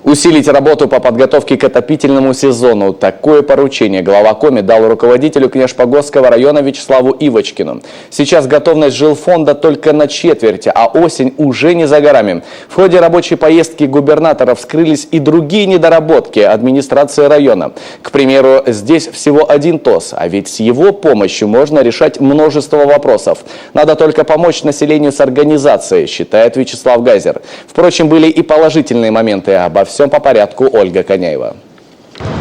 Усилить работу по подготовке к отопительному сезону. Такое поручение глава Коми дал руководителю Княжпогосского района Вячеславу Ивочкину. Сейчас готовность жилфонда только на четверть, а осень уже не за горами. В ходе рабочей поездки губернатора вскрылись и другие недоработки администрации района. К примеру, здесь всего один ТОС, а ведь с его помощью можно решать множество вопросов. Надо только помочь населению с организацией, считает Вячеслав Гайзер. Впрочем, были и положительные моменты. Обо всем по порядку Ольга Коняева.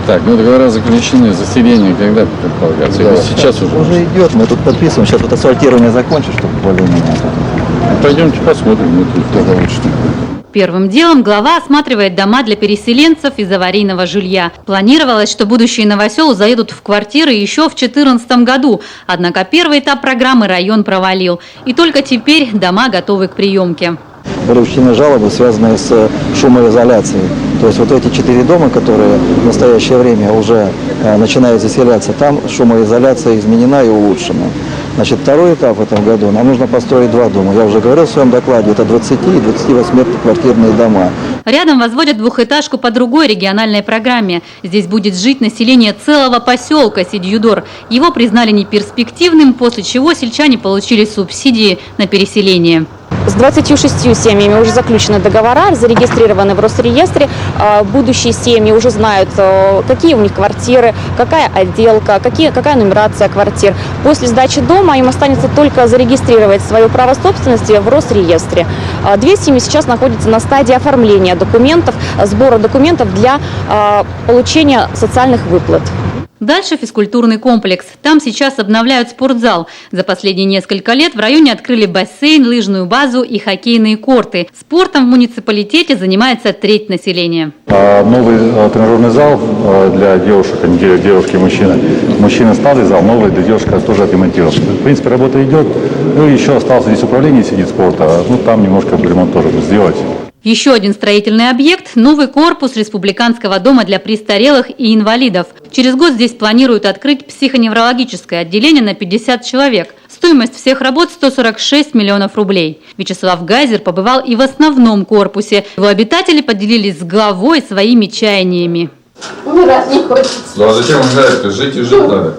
Так, ну договора заключены, заселение когда предполагается? Да, сейчас уже идет, мы тут подписываем, сейчас вот асфальтирование закончим, чтобы более-менее. Пойдемте посмотрим, мы тут получится. Первым делом глава осматривает дома для переселенцев из аварийного жилья. Планировалось, что будущие новоселы заедут в квартиры еще в 2014 году. Однако первый этап программы район провалил. И только теперь дома готовы к приемке. Были учтены жалобы, связанные с шумоизоляцией. То есть вот эти 4 дома, которые в настоящее время уже начинают заселяться, там шумоизоляция изменена и улучшена. Значит, второй этап в этом году нам нужно построить 2 дома. Я уже говорил в своем докладе, это 20 и 28-квартирные дома. Рядом возводят двухэтажку по другой региональной программе. Здесь будет жить население целого поселка Сидьюдор. Его признали неперспективным, после чего сельчане получили субсидии на переселение. С 26 семьями уже заключены договора, зарегистрированы в Росреестре. Будущие семьи уже знают, какие у них квартиры, какая отделка, какая нумерация квартир. После сдачи дома им останется только зарегистрировать свое право собственности в Росреестре. 2 семьи сейчас находятся на стадии оформления документов, сбора документов для получения социальных выплат. Дальше физкультурный комплекс. Там сейчас обновляют спортзал. За последние несколько лет в районе открыли бассейн, лыжную базу и хоккейные корты. Спортом в муниципалитете занимается треть населения. Новый тренажерный зал для девушек, а не девушки и мужчины. Мужчина сталый зал, новый для девушек тоже отремонтирован. В принципе, работа идет. Ну и еще остался здесь управление сидит спорта. Ну там немножко ремонт тоже будет сделать. Еще один строительный объект – новый корпус Республиканского дома для престарелых и инвалидов. Через год здесь планируют открыть психоневрологическое отделение на 50 человек. Стоимость всех работ – 146 миллионов рублей. Вячеслав Гайзер побывал и в основном корпусе. Его обитатели поделились с главой своими чаяниями. Умирать не хочется. Ну а зачем умирать? Жить и жить надо.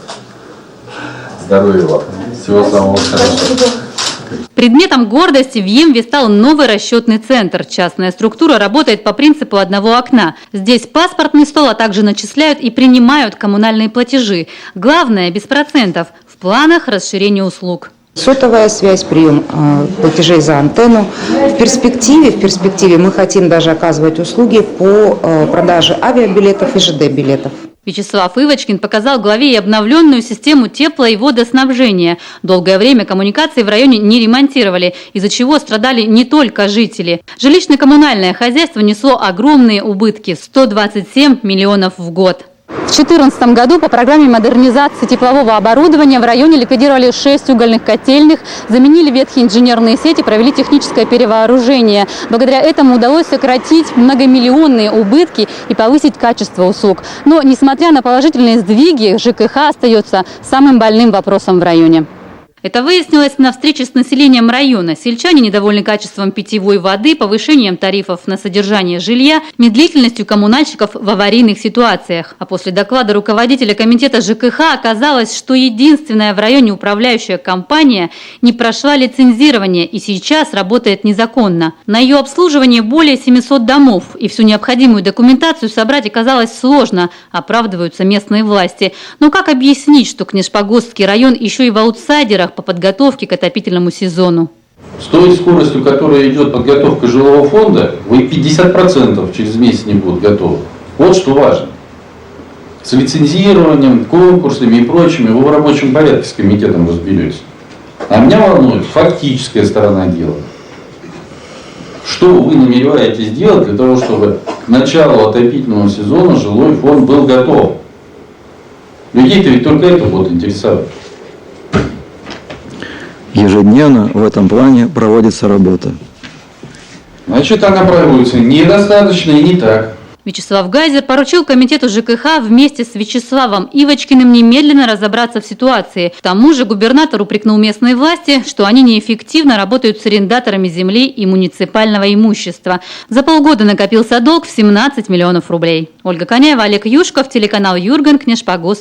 Здоровья вам. Всего самого хорошего. Предметом гордости в Емве стал новый расчетный центр. Частная структура работает по принципу одного окна. Здесь паспортный стол, а также начисляют и принимают коммунальные платежи. Главное – без процентов. В планах расширение услуг. Сотовая связь, прием платежей за антенну. В перспективе мы хотим даже оказывать услуги по продаже авиабилетов и ЖД-билетов. Вячеслав Ивочкин показал главе и обновленную систему тепло- и водоснабжения. Долгое время коммуникации в районе не ремонтировали, из-за чего страдали не только жители. Жилищно-коммунальное хозяйство несло огромные убытки – 127 миллионов в год. В 2014 году по программе модернизации теплового оборудования в районе ликвидировали 6 угольных котельных, заменили ветхие инженерные сети, провели техническое перевооружение. Благодаря этому удалось сократить многомиллионные убытки и повысить качество услуг. Но, несмотря на положительные сдвиги, ЖКХ остается самым больным вопросом в районе. Это выяснилось на встрече с населением района. Сельчане недовольны качеством питьевой воды, повышением тарифов на содержание жилья, медлительностью коммунальщиков в аварийных ситуациях. А после доклада руководителя комитета ЖКХ оказалось, что единственная в районе управляющая компания не прошла лицензирование и сейчас работает незаконно. На ее обслуживание более 700 домов, и всю необходимую документацию собрать оказалось сложно, оправдываются местные власти. Но как объяснить, что Княжпогосский район еще и в аутсайдерах по подготовке к отопительному сезону? С той скоростью, которая идет подготовка жилого фонда, вы 50% через месяц не будут готовы. Вот что важно. С лицензированием, конкурсами и прочими вы в рабочем порядке с комитетом разберетесь. А меня волнует фактическая сторона дела. Что вы намереваетесь делать для того, чтобы к началу отопительного сезона жилой фонд был готов? Людей-то ведь только это будет интересовать. Ежедневно в этом плане проводится работа. Значит, она проводится недостаточно и не так. Вячеслав Гайзер поручил комитету ЖКХ вместе с Вячеславом Ивочкиным немедленно разобраться в ситуации. К тому же губернатор упрекнул местные власти, что они неэффективно работают с арендаторами земли и муниципального имущества. За полгода накопился долг в 17 миллионов рублей. Ольга Коняева, Олег Юшков, телеканал Юрген, Кнешпогост.